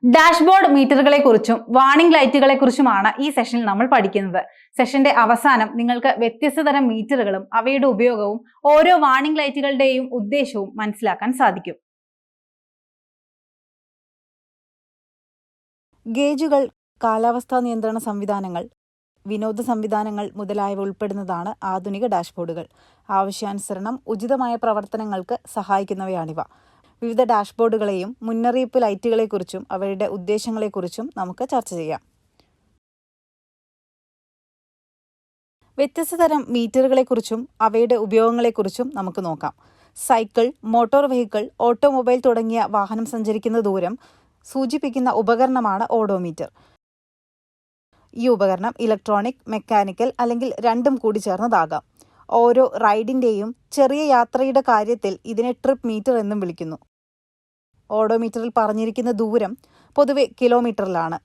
Dashboard മീറ്ററുകളെ കുറിച്ചും warning ലൈറ്റുകളെ കുറിച്ചുമാണ് ഈ സെഷനിൽ നമ്മൾ പഠിക്കുന്നത്. സെഷന്റെ അവസാനം നിങ്ങൾക്ക് വ്യത്യസ്ത തരം മീറ്ററുകളും അവയുടെ ഉപയോഗവും ഓരോ വാർണിംഗ് ലൈറ്റുകളുടെയും ഉദ്ദേശവും മനസ്സിലാക്കാൻ സാധിക്കും. ഗേജുകൾ, കാലാവസ്ഥാ നിയന്ത്രണ സംവിധാനങ്ങൾ, വിനോദ സംവിധാനങ്ങൾ മുതലായവ ഉൾപ്പെടുന്നതാണ് ആധുനിക ഡാഷ്ബോർഡുകൾ. ആവശ്യാനുസരണം ഉചിതമായ പ്രവർത്തനങ്ങൾക്ക് സഹായിക്കുന്നവയാണിവ. വിവിധ ഡാഷ്ബോർഡുകളെയും മുന്നറിയിപ്പ് ലൈറ്റുകളെക്കുറിച്ചും അവയുടെ ഉദ്ദേശങ്ങളെക്കുറിച്ചും നമുക്ക് ചർച്ച ചെയ്യാം. വ്യത്യസ്ത തരം മീറ്ററുകളെക്കുറിച്ചും അവയുടെ ഉപയോഗങ്ങളെക്കുറിച്ചും നമുക്ക് നോക്കാം. സൈക്കിൾ, മോട്ടോർ വെഹിക്കിൾ, ഓട്ടോമൊബൈൽ തുടങ്ങിയ വാഹനം സഞ്ചരിക്കുന്ന ദൂരം സൂചിപ്പിക്കുന്ന ഉപകരണമാണ് ഓഡോമീറ്റർ. ഈ ഉപകരണം ഇലക്ട്രോണിക്, മെക്കാനിക്കൽ അല്ലെങ്കിൽ രണ്ടും കൂടി ചേർന്നതാകാം. ഓരോ റൈഡിന്റെയും ചെറിയ യാത്രയുടെ കാര്യത്തിൽ ഇതിനെ ട്രിപ്പ് മീറ്റർ എന്നും വിളിക്കുന്നു. ഓഡോമീറ്ററിൽ പറഞ്ഞിരിക്കുന്ന ദൂരം പൊതുവെ കിലോമീറ്ററിലാണ്.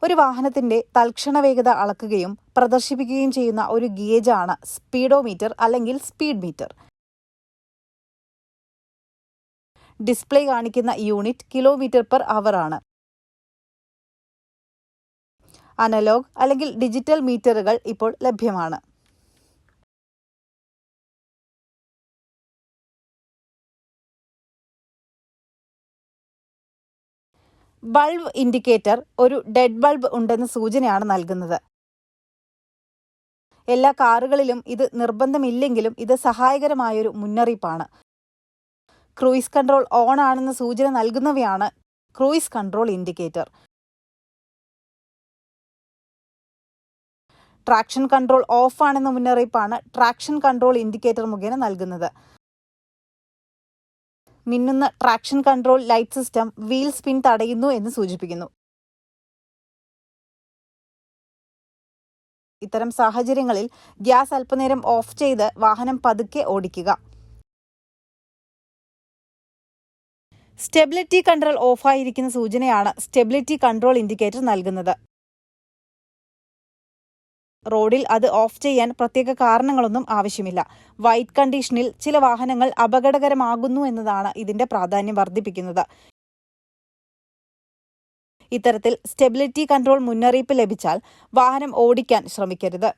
ഒരു വാഹനത്തിന്റെ തൽക്ഷണ വേഗത അളക്കുകയും പ്രദർശിപ്പിക്കുകയും ചെയ്യുന്ന ഒരു ഗേജാണ് സ്പീഡോമീറ്റർ അല്ലെങ്കിൽ സ്പീഡ് മീറ്റർ. ഡിസ്പ്ലേ കാണിക്കുന്ന യൂണിറ്റ് കിലോമീറ്റർ പെർ അവർ ആണ്. അനലോഗ് അല്ലെങ്കിൽ ഡിജിറ്റൽ മീറ്ററുകൾ ഇപ്പോൾ ലഭ്യമാണ്. ബൾബ് ഇൻഡിക്കേറ്റർ ഒരു ഡെഡ് ബൾബ് ഉണ്ടെന്ന സൂചനയാണ് നൽകുന്നത്. എല്ലാ കാറുകളിലും ഇത് നിർബന്ധമില്ലെങ്കിലും ഇത് സഹായകരമായൊരു മുന്നറിയിപ്പാണ്. ക്രൂയിസ് കൺട്രോൾ ഓൺ ആണെന്ന സൂചന നൽകുന്നവയാണ് cruise control indicator. Traction control off ആണെന്ന മുന്നറിയിപ്പാണ് ട്രാക്ഷൻ കൺട്രോൾ ഇൻഡിക്കേറ്റർ മുഖേന നൽകുന്നത്. മിന്നുന്ന traction control light system wheel spin തടയുന്നു എന്ന് സൂചിപ്പിക്കുന്നു. ഇത്തരം സാഹചര്യങ്ങളിൽ ഗ്യാസ് അല്പനേരം ഓഫ് ചെയ്ത് വാഹനം പതുക്കെ ഓടിക്കുക. സ്റ്റെബിലിറ്റി കൺട്രോൾ ഓഫായിരിക്കുന്ന സൂചനയാണ് സ്റ്റെബിലിറ്റി കൺട്രോൾ ഇൻഡിക്കേറ്റർ നൽകുന്നത്. റോഡിൽ അത് ഓഫ് ചെയ്യാൻ പ്രത്യേക കാരണങ്ങളൊന്നും ആവശ്യമില്ല. വൈറ്റ് കണ്ടീഷനിൽ ചില വാഹനങ്ങൾ അപകടകരമാകുന്നു എന്നതാണ് ഇതിന്റെ പ്രാധാന്യം വർദ്ധിപ്പിക്കുന്നത്. ഇത്തരത്തിൽ സ്റ്റെബിലിറ്റി കൺട്രോൾ മുന്നറിയിപ്പ് ലഭിച്ചാൽ വാഹനം ഓടിക്കാൻ ശ്രമിക്കരുത്.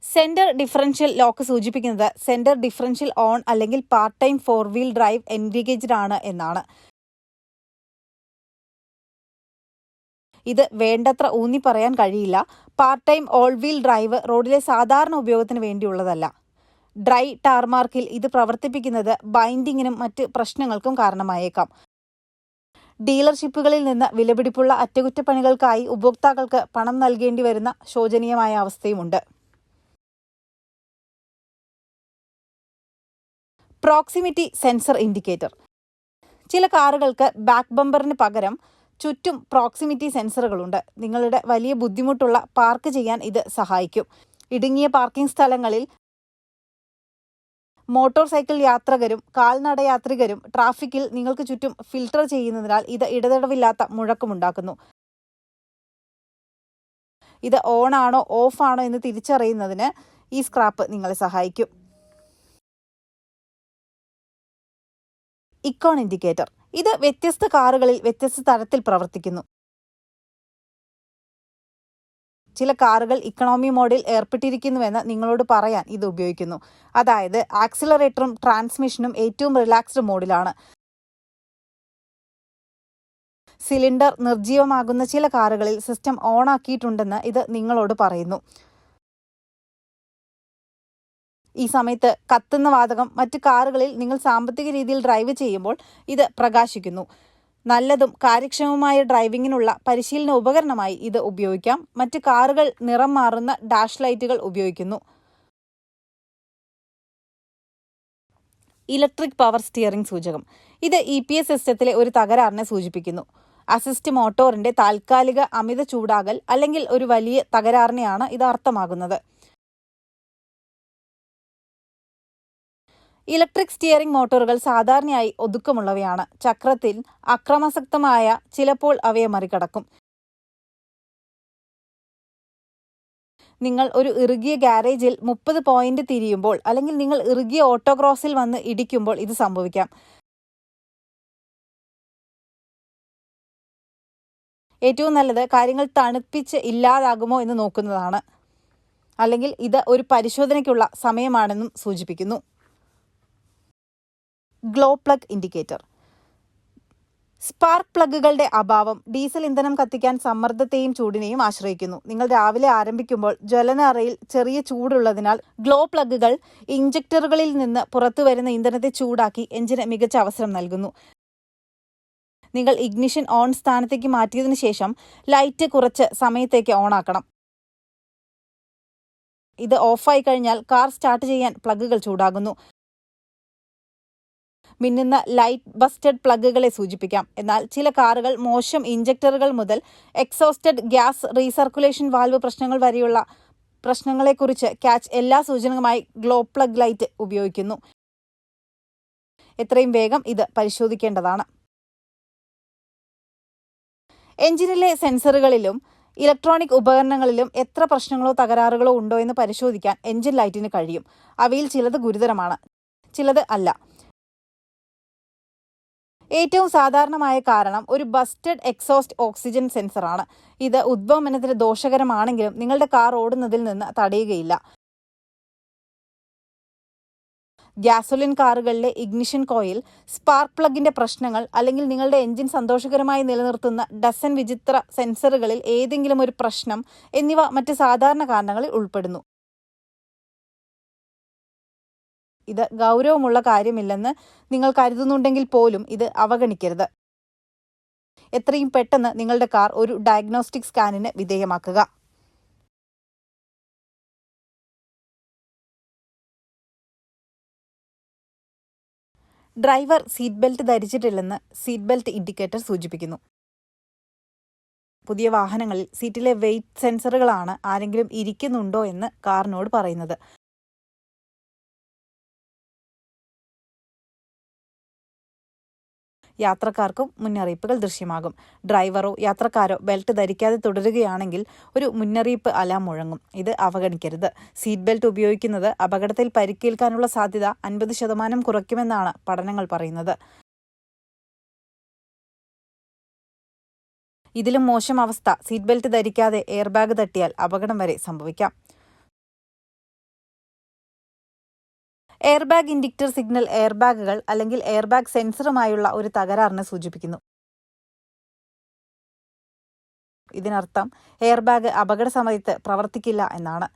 സെന്റർ ഡിഫറൻഷ്യൽ ലോക്ക് സൂചിപ്പിക്കുന്നത് സെന്റർ ഡിഫറൻഷ്യൽ ഓൺ അല്ലെങ്കിൽ പാർട്ട് ടൈം 4-വീൽ ഡ്രൈവ് എൻഗേജ്ഡ് ആണ് എന്നാണ്. ഇത് വേണ്ടത്ര ഊന്നി പറയാൻ കഴിയില്ല. Part time all wheel drive റോഡിലെ സാധാരണ ഉപയോഗത്തിന് വേണ്ടിയുള്ളതല്ല. ഡ്രൈ ടാർമാർക്കിൽ ഇത് പ്രവർത്തിപ്പിക്കുന്നത് ബൈൻഡിങ്ങിനും മറ്റ് പ്രശ്നങ്ങൾക്കും കാരണമായേക്കാം. ഡീലർഷിപ്പുകളിൽ നിന്ന് വിലപിടിപ്പുള്ള അറ്റകുറ്റപ്പണികൾക്കായി ഉപഭോക്താക്കൾക്ക് പണം നൽകേണ്ടി വരുന്ന ശോചനീയമായ അവസ്ഥയുമുണ്ട്. Proximity sensor indicator. ചില കാറുകൾക്ക് ബാക്ക് ബമ്പറിന് പകരം ചുറ്റും പ്രോക്സിമിറ്റി സെൻസറുകളുണ്ട്. നിങ്ങളുടെ വലിയ ബുദ്ധിമുട്ടുള്ള പാർക്ക് ചെയ്യാൻ ഇത് സഹായിക്കും. ഇടുങ്ങിയ പാർക്കിംഗ് സ്ഥലങ്ങളിൽ മോട്ടോർ സൈക്കിൾ യാത്രികരും കാൽനട യാത്രികരും ട്രാഫിക്കിൽ നിങ്ങൾക്ക് ചുറ്റും ഫിൽട്ടർ ചെയ്യുന്നതിനാൽ ഇത് ഇടതടവില്ലാത്ത മുഴക്കമുണ്ടാക്കുന്നു. ഇത് ഓൺ ആണോ ഓഫ് ആണോ എന്ന് തിരിച്ചറിയുന്നതിന് ഈ സ്ക്രാപ്പ് നിങ്ങളെ സഹായിക്കും. Econ indicator. ഇത് വ്യത്യസ്ത കാറുകളിൽ വ്യത്യസ്ത തരത്തിൽ പ്രവർത്തിക്കുന്നു. ചില കാറുകൾ ഇക്കണോമി മോഡിൽ ഏർപ്പെട്ടിരിക്കുന്നുവെന്ന് നിങ്ങളോട് പറയാൻ ഇത് ഉപയോഗിക്കുന്നു. അതായത് ആക്സിലറേറ്ററും ട്രാൻസ്മിഷനും ഏറ്റവും റിലാക്സ്ഡ് മോഡിലാണ്. സിലിണ്ടർ നിർജ്ജീവമാകുന്ന ചില കാറുകളിൽ സിസ്റ്റം ഓൺ ആക്കിയിട്ടുണ്ടെന്ന് ഇത് നിങ്ങളോട് പറയുന്നു. ഈ സമയത്ത് കത്തുന്ന വാതകം മറ്റ് കാറുകളിൽ നിങ്ങൾ സാമ്പത്തിക രീതിയിൽ ഡ്രൈവ് ചെയ്യുമ്പോൾ ഇത് പ്രകാശിക്കുന്നു. നല്ലതും കാര്യക്ഷമമായ ഡ്രൈവിങ്ങിനുള്ള പരിശീലന ഉപകരണമായി ഇത് ഉപയോഗിക്കാം. മറ്റ് കാറുകൾ നിറം മാറുന്ന ഡാഷ് ലൈറ്റുകൾ ഉപയോഗിക്കുന്നു. ഇലക്ട്രിക് പവർ സ്റ്റിയറിംഗ് സൂചകം. ഇത് EPS സിസ്റ്റത്തിലെ ഒരു തകരാറിനെ സൂചിപ്പിക്കുന്നു. അസിസ്റ്റ് മോട്ടോറിന്റെ താൽക്കാലിക അമിത ചൂടാകൽ അല്ലെങ്കിൽ ഒരു വലിയ തകരാറിനെയാണ് ഇത് അർത്ഥമാക്കുന്നത്. ഇലക്ട്രിക് സ്റ്റിയറിംഗ് മോട്ടോറുകൾ സാധാരണയായി ഒതുക്കമുള്ളവയാണ്. ചക്രത്തിൽ അക്രമാസക്തമായ ചിലപ്പോൾ അവയെ മറികടക്കും. നിങ്ങൾ ഒരു ഇറുകിയ ഗാരേജിൽ 30 പോയിന്റ് തിരിയുമ്പോൾ അല്ലെങ്കിൽ നിങ്ങൾ ഇറുകിയ ഓട്ടോക്രോസിൽ വന്ന് ഇടിക്കുമ്പോൾ ഇത് സംഭവിക്കാം. ഏറ്റവും നല്ലത് കാര്യങ്ങൾ തണുപ്പിച്ച് ഇല്ലാതാകുമോ എന്ന് നോക്കുന്നതാണ്. അല്ലെങ്കിൽ ഇത് ഒരു പരിശോധനയ്ക്കുള്ള സമയമാണെന്നും സൂചിപ്പിക്കുന്നു. Glow plug indicator. സ്പാർക്ക് പ്ലഗുകളുടെ അഭാവം ഡീസൽ ഇന്ധനം കത്തിക്കാൻ സമ്മർദ്ദത്തെയും ചൂടിനെയും ആശ്രയിക്കുന്നു. നിങ്ങൾ രാവിലെ ആരംഭിക്കുമ്പോൾ ജ്വലന അറയിൽ ചെറിയ ചൂടുള്ളതിനാൽ ഗ്ലോ പ്ലഗുകൾ ഇഞ്ചക്ടറുകളിൽ നിന്ന് പുറത്തു വരുന്ന ഇന്ധനത്തെ ചൂടാക്കി എഞ്ചിന് മികച്ച അവസരം നൽകുന്നു. നിങ്ങൾ ഇഗ്നിഷൻ ഓൺ സ്ഥാനത്തേക്ക് മാറ്റിയതിനു ശേഷം ലൈറ്റ് കുറച്ച് സമയത്തേക്ക് ഓണാക്കണം. ഇത് ഓഫായി കഴിഞ്ഞാൽ കാർ സ്റ്റാർട്ട് ചെയ്യാൻ പ്ലഗുകൾ ചൂടാകുന്നു. മിന്നുന്ന ലൈറ്റ് ബസ്റ്റഡ് പ്ലഗുകളെ സൂചിപ്പിക്കാം. എന്നാൽ ചില കാറുകൾ മോശം ഇഞ്ചക്ടറുകൾ മുതൽ എക്സോസ്റ്റഡ് ഗ്യാസ് റീസർക്കുലേഷൻ വാൽവ് പ്രശ്നങ്ങൾ വരെയുള്ള പ്രശ്നങ്ങളെക്കുറിച്ച് ക്യാച്ച് എല്ലാ സൂചനകളുമായി ഗ്ലോ പ്ലഗ് ലൈറ്റ് ഉപയോഗിക്കുന്നു. എത്രയും വേഗം ഇത് പരിശോധിക്കേണ്ടതാണ്. എഞ്ചിനിലെ സെൻസറുകളിലും ഇലക്ട്രോണിക് ഉപകരണങ്ങളിലും എത്ര പ്രശ്നങ്ങളോ തകരാറുകളോ ഉണ്ടോ എന്ന് പരിശോധിക്കാൻ എഞ്ചിൻ ലൈറ്റിന് കഴിയും. അവയിൽ ചിലത് ഗുരുതരമാണ്, ചിലത് അല്ല. ഏറ്റവും സാധാരണമായ കാരണം ഒരു ബസ്റ്റഡ് എക്സോസ്റ്റ് ഓക്സിജൻ സെൻസറാണ്. ഇത് ഉദ്വമനത്തിന് ദോഷകരമാണെങ്കിലും നിങ്ങളുടെ കാർ ഓടുന്നതിൽ നിന്ന് തടയുകയില്ല. ഗ്യാസോലിൻ കാറുകളിലെ ഇഗ്നിഷൻ കോയിൽ, സ്പാർക്ക് പ്ലഗിന്റെ പ്രശ്നങ്ങൾ അല്ലെങ്കിൽ നിങ്ങളുടെ എഞ്ചിൻ സന്തോഷകരമായി നിലനിർത്തുന്ന ഡസൻ വിചിത്ര സെൻസറുകളിൽ ഏതെങ്കിലും ഒരു പ്രശ്നം എന്നിവ മറ്റ് സാധാരണ കാരണങ്ങളിൽ ഉൾപ്പെടുന്നു. ഇത് ഗൗരവമുള്ള കാര്യമില്ലെന്ന് നിങ്ങൾ കരുതുന്നുണ്ടെങ്കിൽ പോലും ഇത് അവഗണിക്കരുത്. എത്രയും പെട്ടെന്ന് നിങ്ങളുടെ കാർ ഒരു ഡയഗ്നോസ്റ്റിക് സ്കാനിന് വിധേയമാക്കുക. ഡ്രൈവർ സീറ്റ് ബെൽറ്റ് ധരിച്ചിട്ടില്ലെന്ന് സീറ്റ് ബെൽറ്റ് ഇൻഡിക്കേറ്റർ സൂചിപ്പിക്കുന്നു. പുതിയ വാഹനങ്ങളിൽ സീറ്റിലെ വെയിറ്റ് സെൻസറുകളാണ് ആരെങ്കിലും ഇരിക്കുന്നുണ്ടോ എന്ന് കാറിനോട് പറയുന്നത്. യാത്രക്കാർക്കും മുന്നറിയിപ്പുകൾ ദൃശ്യമാകും. ഡ്രൈവറോ യാത്രക്കാരോ ബെൽറ്റ് ധരിക്കാതെ തുടരുകയാണെങ്കിൽ ഒരു മുന്നറിയിപ്പ് അലാം മുഴങ്ങും. ഇത് അവഗണിക്കരുത്. സീറ്റ് ബെൽറ്റ് ഉപയോഗിക്കുന്നത് അപകടത്തിൽ പരിക്കേൽക്കാനുള്ള സാധ്യത 50% കുറയ്ക്കുമെന്നാണ് പഠനങ്ങൾ പറയുന്നത്. ഇതിലും മോശം അവസ്ഥ സീറ്റ് ബെൽറ്റ് ധരിക്കാതെ എയർ ബാഗ് തട്ടിയാൽ അപകടം വരെ സംഭവിക്കാം. Air bag indicator signal air ബാഗുകൾ അല്ലെങ്കിൽ എയർ ബാഗ് സെൻസറുമായുള്ള ഒരു തകരാറിനെ സൂചിപ്പിക്കുന്നു. ഇതിനർത്ഥം എയർ ബാഗ് അപകട സമയത്ത് പ്രവർത്തിക്കില്ല എന്നാണ്.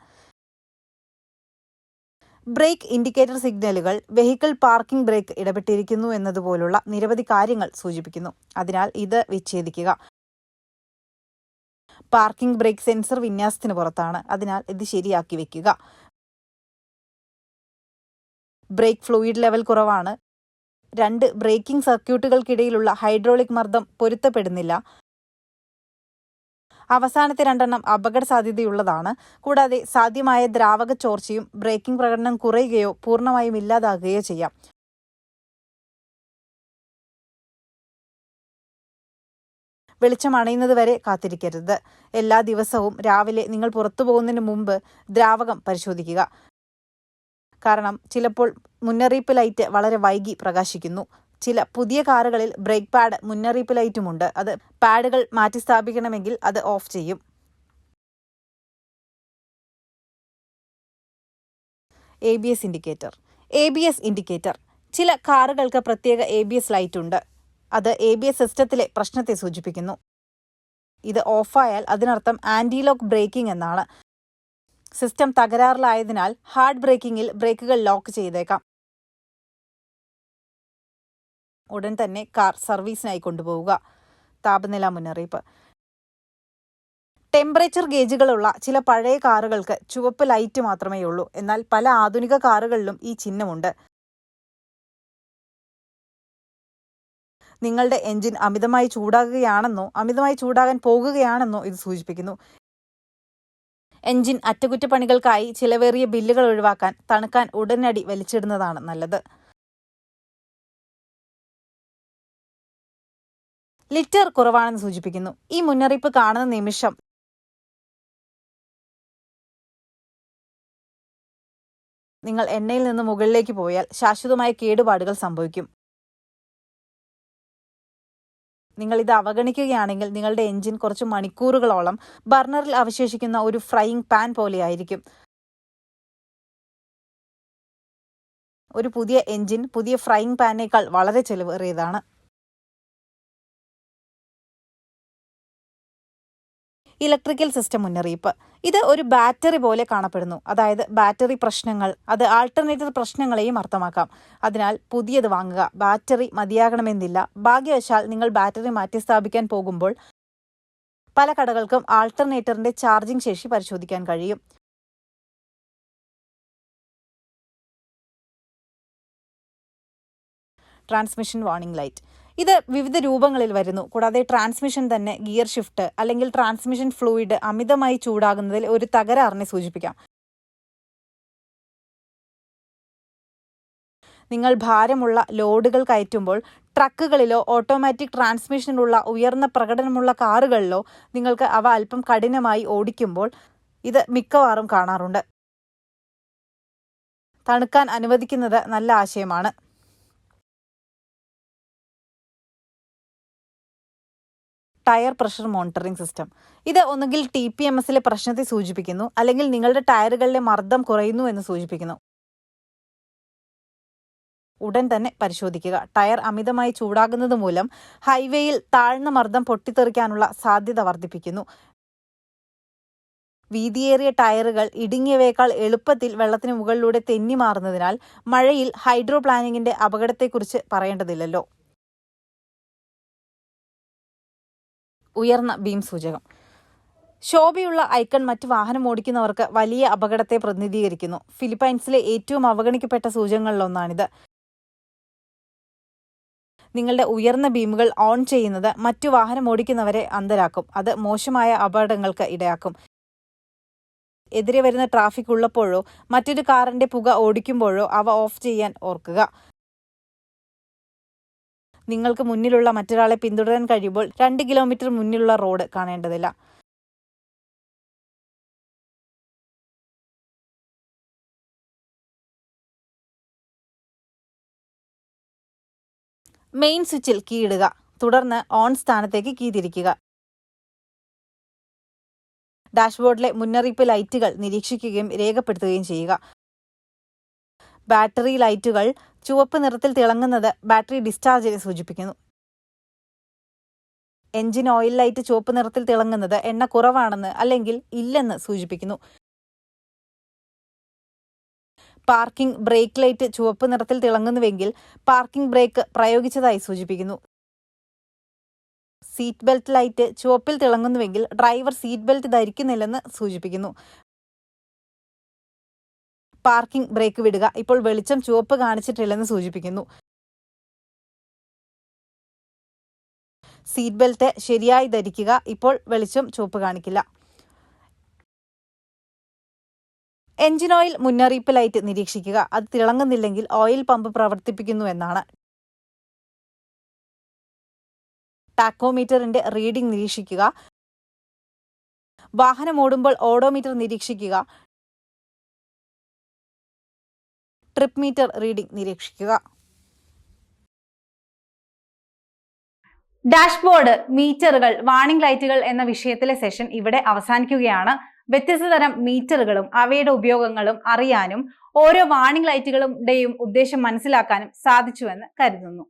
ബ്രേക്ക് ഇൻഡിക്കേറ്റർ സിഗ്നലുകൾ വെഹിക്കിൾ പാർക്കിംഗ് ബ്രേക്ക് ഇടപെട്ടിരിക്കുന്നു എന്നതുപോലുള്ള നിരവധി കാര്യങ്ങൾ സൂചിപ്പിക്കുന്നു. അതിനാൽ ഇത് വിച്ഛേദിക്കുക. പാർക്കിംഗ് ബ്രേക്ക് സെൻസർ വിന്യാസത്തിന് പുറത്താണ്, അതിനാൽ ഇത് ശരിയാക്കി വെക്കുക. ബ്രേക്ക് ഫ്ലൂയിഡ് ലെവൽ കുറവാണ്. 2 ബ്രേക്കിംഗ് സർക്യൂട്ടുകൾക്കിടയിലുള്ള ഹൈഡ്രോളിക് മർദ്ദം പൊരുത്തപ്പെടുന്നില്ല. അവസാനത്തെ 2 അപകട സാധ്യതയുള്ളതാണ്. കൂടാതെ സാധ്യമായ ദ്രാവക ചോർച്ചയും ബ്രേക്കിംഗ് പ്രകടനം കുറയുകയോ പൂർണ്ണമായും ഇല്ലാതാകുകയോ ചെയ്യാം. വെളിച്ചം അണയുന്നതുവരെ കാത്തിരിക്കരുത്. എല്ലാ ദിവസവും രാവിലെ നിങ്ങൾ പുറത്തു പോകുന്നതിന് മുമ്പ് ദ്രാവകം പരിശോധിക്കുക. കാരണം ചിലപ്പോൾ മുന്നറിയിപ്പ് ലൈറ്റ് വളരെ വൈകി പ്രകാശിക്കുന്നു. ചില പുതിയ കാറുകളിൽ ബ്രേക്ക് പാഡ് മുന്നറിയിപ്പ് ലൈറ്റുമുണ്ട്. അത് പാഡുകൾ മാറ്റി സ്ഥാപിക്കണമെങ്കിൽ അത് ഓഫ് ചെയ്യും. ABS indicator. ABS indicator. ചില കാറുകൾക്ക് പ്രത്യേക ABS ലൈറ്റ് ഉണ്ട്. അത് ABS സിസ്റ്റത്തിലെ പ്രശ്നത്തെ സൂചിപ്പിക്കുന്നു. ഇത് ഓഫായാൽ അതിനർത്ഥം ആന്റി ലോക്ക് ബ്രേക്കിംഗ് എന്നാണ്. സിസ്റ്റം തകരാറിലായതിനാൽ ഹാർഡ് ബ്രേക്കിംഗിൽ ബ്രേക്കുകൾ ലോക്ക് ചെയ്തേക്കാം. ഉടൻ തന്നെ കാർ സർവീസിനായി കൊണ്ടുപോവുക. താപനില മുന്നറിയിപ്പ്. ടെമ്പറേച്ചർ ഗേജുകളുള്ള ചില പഴയ കാറുകൾക്ക് ചുവപ്പ് ലൈറ്റ് മാത്രമേ ഉള്ളൂ. എന്നാൽ പല ആധുനിക കാറുകളിലും ഈ ചിഹ്നമുണ്ട്. നിങ്ങളുടെ എഞ്ചിൻ അമിതമായി ചൂടാകുകയാണെന്നോ അമിതമായി ചൂടാകാൻ പോകുകയാണെന്നോ ഇത് സൂചിപ്പിക്കുന്നു. എഞ്ചിൻ അറ്റകുറ്റപ്പണികൾക്കായി ചിലവേറിയ ബില്ലുകൾ ഒഴിവാക്കാൻ തണുക്കാൻ ഉടനടി വലിച്ചിടുന്നതാണ് നല്ലത്. ലിറ്റർ കുറവാണെന്ന് സൂചിപ്പിക്കുന്നു. ഈ മുന്നറിയിപ്പ് കാണുന്ന നിമിഷം നിങ്ങൾ എണ്ണയിൽ നിന്ന് മുകളിലേക്ക് പോയാൽ ശാശ്വതമായ കേടുപാടുകൾ സംഭവിക്കും. നിങ്ങൾ ഇത് അവഗണിക്കുകയാണെങ്കിൽ നിങ്ങളുടെ എഞ്ചിൻ കുറച്ച് മണിക്കൂറുകളോളം ബർണറിൽ അവശേഷിക്കുന്ന ഒരു ഫ്രൈയിങ് പാൻ പോലെയായിരിക്കും. ഒരു പുതിയ എഞ്ചിൻ പുതിയ ഫ്രൈയിങ് പാനേക്കാൾ വളരെ ചെലവേറിയതാണ്. ഇലക്ട്രിക്കൽ സിസ്റ്റം മുന്നറിയിപ്പ്. ഇത് ഒരു ബാറ്ററി പോലെ കാണപ്പെടുന്നു. അതായത് ബാറ്ററി പ്രശ്നങ്ങൾ, അത് ആൾട്ടർനേറ്റർ പ്രശ്നങ്ങളെയും അർത്ഥമാക്കാം. അതിനാൽ പുതിയത് വാങ്ങുക. ബാറ്ററി മതിയാകണമെന്നില്ല. ഭാഗ്യവശാൽ നിങ്ങൾ ബാറ്ററി മാറ്റിസ്ഥാപിക്കാൻ പോകുമ്പോൾ പല കടകൾക്കും ആൾട്ടർനേറ്ററിന്റെ ചാർജിംഗ് ശേഷി പരിശോധിക്കാൻ കഴിയും. Transmission warning light. ഇത് വിവിധ രൂപങ്ങളിൽ വരുന്നു. കൂടാതെ ട്രാൻസ്മിഷൻ തന്നെ ഗിയർ ഷിഫ്റ്റ് അല്ലെങ്കിൽ ട്രാൻസ്മിഷൻ ഫ്ലൂയിഡ് അമിതമായി ചൂടാകുന്നതിൽ ഒരു തകരാറിനെ സൂചിപ്പിക്കാം. നിങ്ങൾ ഭാരമുള്ള ലോഡുകൾ കയറ്റുമ്പോൾ ട്രക്കുകളിലോ ഓട്ടോമാറ്റിക് ട്രാൻസ്മിഷനുള്ള ഉയർന്ന പ്രകടനമുള്ള കാറുകളിലോ നിങ്ങൾക്ക് അവ അല്പം കഠിനമായി ഓടിക്കുമ്പോൾ ഇത് മിക്കവാറും കാണാറുണ്ട്. തണുക്കാൻ അനുവദിക്കുന്നത് നല്ല ആശയമാണ്. Tyre pressure monitoring system. ഇത് ഒന്നുകിൽ TPMSലെ പ്രശ്നത്തെ സൂചിപ്പിക്കുന്നു, അല്ലെങ്കിൽ നിങ്ങളുടെ ടയറുകളിലെ മർദ്ദം കുറയുന്നു എന്ന് സൂചിപ്പിക്കുന്നു. ഉടൻ തന്നെ പരിശോധിക്കുക. ടയർ അമിതമായി ചൂടാകുന്നത് മൂലം ഹൈവേയിൽ താഴ്ന്ന മർദ്ദം പൊട്ടിത്തെറിക്കാനുള്ള സാധ്യത വർദ്ധിപ്പിക്കുന്നു. വീതിയേറിയ ടയറുകൾ ഇടുങ്ങിയവയേക്കാൾ എളുപ്പത്തിൽ വെള്ളത്തിന് മുകളിലൂടെ തെന്നി മാറുന്നതിനാൽ മഴയിൽ ഹൈഡ്രോപ്ലാനിങ്ങിന്റെ അപകടത്തെക്കുറിച്ച് പറയേണ്ടതില്ലല്ലോ. ഉയർന്ന ബീം സൂചകം. ശോഭയുള്ള ഐക്കൺ മറ്റ് വാഹനം ഓടിക്കുന്നവർക്ക് വലിയ അപകടത്തെ പ്രതിനിധീകരിക്കുന്നു. ഫിലിപ്പൈൻസിലെ ഏറ്റവും അവഗണിക്കപ്പെട്ട സൂചകങ്ങളിലൊന്നാണിത്. നിങ്ങളുടെ ഉയർന്ന ബീമുകൾ ഓൺ ചെയ്യുന്നത് മറ്റു വാഹനം ഓടിക്കുന്നവരെ അന്ധരാക്കും. അത് മോശമായ അപകടങ്ങൾക്ക് ഇടയാക്കും. എതിരെ വരുന്ന ട്രാഫിക് ഉള്ളപ്പോഴോ മറ്റൊരു കാറിന്റെ പുക ഓടിക്കുമ്പോഴോ അവ ഓഫ് ചെയ്യാൻ ഓർക്കുക. നിങ്ങൾക്ക് മുന്നിലുള്ള മറ്റൊരാളെ പിന്തുടരാൻ കഴിയുമ്പോൾ 2 കിലോമീറ്റർ മുന്നിലുള്ള റോഡ് കാണേണ്ടതില്ല. മെയിൻ സ്വിച്ചിൽ കീ ഇടുക. തുടർന്ന് ഓൺ സ്ഥാനത്തേക്ക് കീ തിരിക്കുക. ഡാഷ്ബോർഡിലെ മുന്നറിയിപ്പ് ലൈറ്റുകൾ നിരീക്ഷിക്കുകയും രേഖപ്പെടുത്തുകയും ചെയ്യുക. ബാറ്ററി ലൈറ്റുകൾ ചുവപ്പ് നിറത്തിൽ തിളങ്ങുന്നത് ബാറ്ററി ഡിസ്ചാർജിനെ സൂചിപ്പിക്കുന്നു. എഞ്ചിൻ ഓയിൽ ലൈറ്റ് ചുവപ്പ് നിറത്തിൽ തിളങ്ങുന്നത് എണ്ണ കുറവാണെന്ന് അല്ലെങ്കിൽ ഇല്ലെന്ന് സൂചിപ്പിക്കുന്നു. പാർക്കിംഗ് ബ്രേക്ക് ലൈറ്റ് ചുവപ്പ് നിറത്തിൽ തിളങ്ങുന്നുവെങ്കിൽ പാർക്കിംഗ് ബ്രേക്ക് പ്രയോഗിച്ചതായി സൂചിപ്പിക്കുന്നു. സീറ്റ് ബെൽറ്റ് ലൈറ്റ് ചുവപ്പിൽ തിളങ്ങുന്നുവെങ്കിൽ ഡ്രൈവർ സീറ്റ് ബെൽറ്റ് ധരിക്കുന്നില്ലെന്ന് സൂചിപ്പിക്കുന്നു. പാർക്കിംഗ് ബ്രേക്ക് വിടുക. ഇപ്പോൾ വെളിച്ചം ചുവപ്പ് കാണിച്ചിട്ടില്ലെന്ന് സൂചിപ്പിക്കുന്നു. സീറ്റ് ബെൽറ്റ് ശരിയായി ധരിക്കുക. ഇപ്പോൾ വെളിച്ചം ചുവപ്പ് കാണിക്കില്ല. എഞ്ചിൻ ഓയിൽ മുന്നറിയിപ്പ് ലൈറ്റ് നിരീക്ഷിക്കുക. അത് തിളങ്ങുന്നില്ലെങ്കിൽ ഓയിൽ പമ്പ് പ്രവർത്തിപ്പിക്കുന്നു എന്നാണ്. ടാക്കോമീറ്ററിന്റെ റീഡിംഗ് നിരീക്ഷിക്കുക. വാഹനം ഓടുമ്പോൾ ഓഡോമീറ്റർ നിരീക്ഷിക്കുക. ട്രിപ്പ് മീറ്റർ റീഡിംഗ് നിരീക്ഷിക്കുക. ഡാഷ്ബോർഡ്, മീറ്ററുകൾ, വാർണിംഗ് ലൈറ്റുകൾ എന്ന വിഷയത്തിലെ സെഷൻ ഇവിടെ അവസാനിക്കുകയാണ്. വ്യത്യസ്ത തരം മീറ്ററുകളും അവയുടെ ഉപയോഗങ്ങളും അറിയാനും ഓരോ വാർണിംഗ് ലൈറ്റുകളുടെയും ഉദ്ദേശം മനസ്സിലാക്കാനും സാധിച്ചുവെന്ന് കരുതുന്നു.